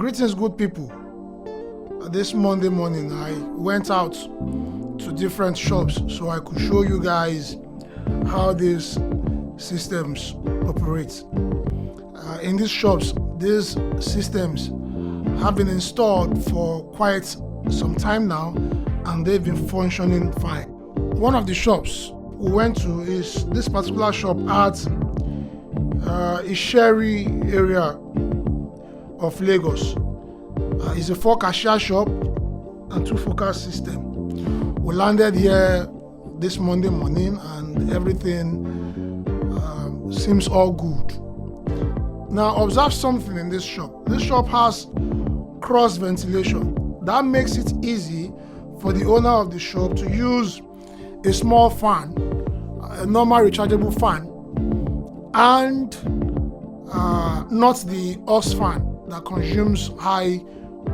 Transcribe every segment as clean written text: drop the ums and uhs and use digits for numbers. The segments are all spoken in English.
Greetings, good people. This Monday morning, I went out to different shops so I could show you guys how these systems operate. In these shops, these systems have been installed for quite some time now, and they've been functioning fine. One of the shops we went to is this particular shop at Isheri area of Lagos. It's a 4 cashier shop and 2 focus system. We landed here this Monday morning and everything seems all good. Now observe something in this shop. This shop has cross ventilation. That makes it easy for the owner of the shop to use a small fan, a normal rechargeable fan, and not the aux fan that consumes high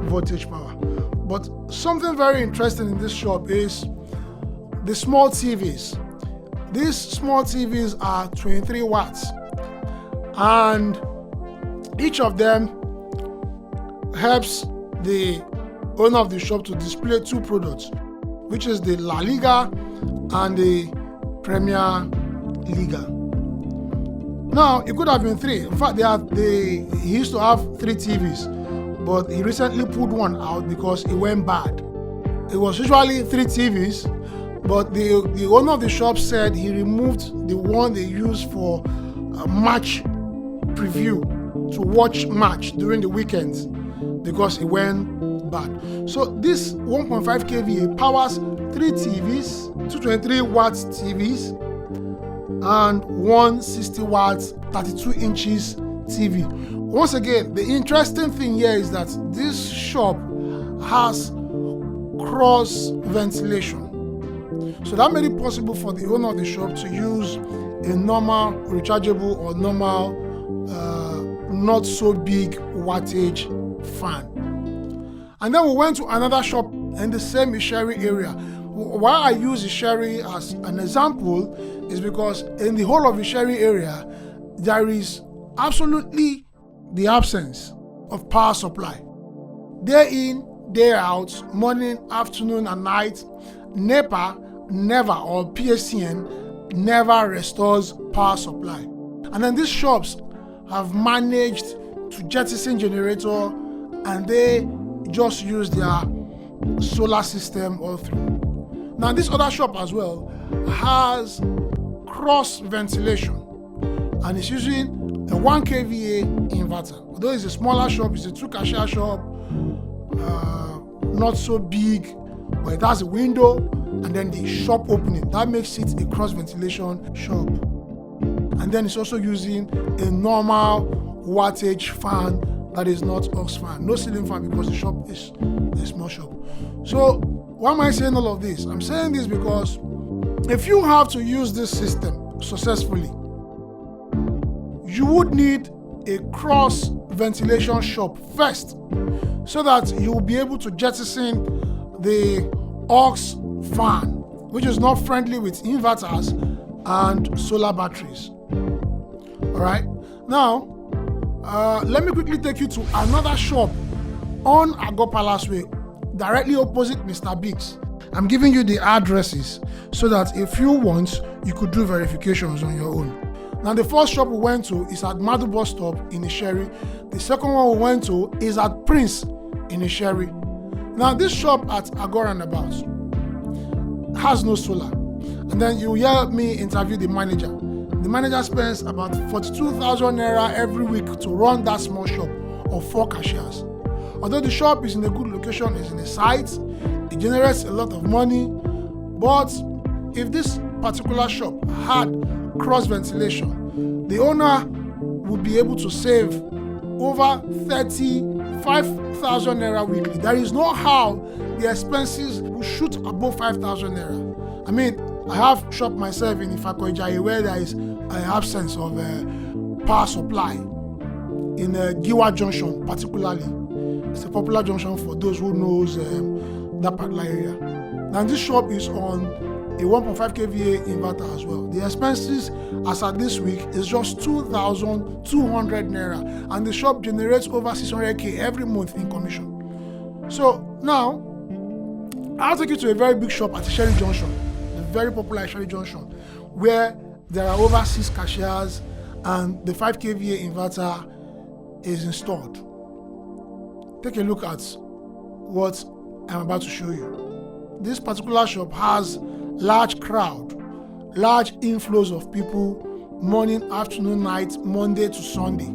voltage power. But something very interesting in this shop is the small TVs. These small TVs are 23 watts, and each of them helps the owner of the shop to display 2 products, which is the La Liga and the Premier Liga. Now, it could have been 3. In fact, he used to have 3 TVs, but he recently pulled one out because it went bad. It was usually 3 TVs, but the owner of the shop said he removed the one they used for match preview, to watch match during the weekends, because it went bad. So this 1.5 kVA powers 3 TVs, 223 watts TVs, and 160 watts 32 inches TV. Once again, the interesting thing here is that this shop has cross ventilation. So that made it possible for the owner of the shop to use a normal rechargeable or normal not so big wattage fan. And then we went to another shop in the same Isheri area. Why I use Isheri as an example is because in the whole of Isheri area, there is absolutely the absence of power supply. Day in, day out, morning, afternoon, and night, NEPA never, or PSCN never restores power supply. And then these shops have managed to jettison generator, and they just use their solar system all through. Now this other shop as well has cross ventilation, and it's using a 1 kVA inverter. Although it's a smaller shop, it's a 2 cashier shop, not so big, but it has a window and then the shop opening. That makes it a cross ventilation shop. And then it's also using a normal wattage fan that is not aux fan, no ceiling fan, because the shop is a small shop. So why am I saying all of this? I'm saying this because if you have to use this system successfully, you would need a cross ventilation shop first, so that you will be able to jettison the aux fan, which is not friendly with inverters and solar batteries. All right. Now, let me quickly take you to another shop on Agor Palace Way, directly opposite Mr. Biggs. I'm giving you the addresses so that if you want, you could do verifications on your own. Now, the first shop we went to is at Madu bus stop in Isheri. The second one we went to is at Prince in Isheri. Now, this shop at Agor Roundabout has no solar. And then you hear me interview the manager. The manager spends about 42,000 naira every week to run that small shop of 4 cashiers. Although the shop is in a good location, it's in a site, it generates a lot of money. But if this particular shop had cross ventilation, the owner would be able to save over 35,000 naira weekly. There is no how the expenses will shoot above 5,000 naira. I mean, I have shop myself in Ifakoijayi where there is an absence of power supply in Giwa Junction particularly. It's a popular junction for those who knows that particular area. Now this shop is on a 1.5 kVA inverter as well. The expenses as at this week is just 2,200 naira, and the shop generates over 600k every month in commission. So now I'll take you to a very big shop at Sherry Junction, the very popular Sherry Junction, where there are over 6 cashiers and the 5 kVA inverter is installed. Take a look at what I'm about to show you. This particular shop has large crowd, large inflows of people, morning, afternoon, night, Monday to Sunday.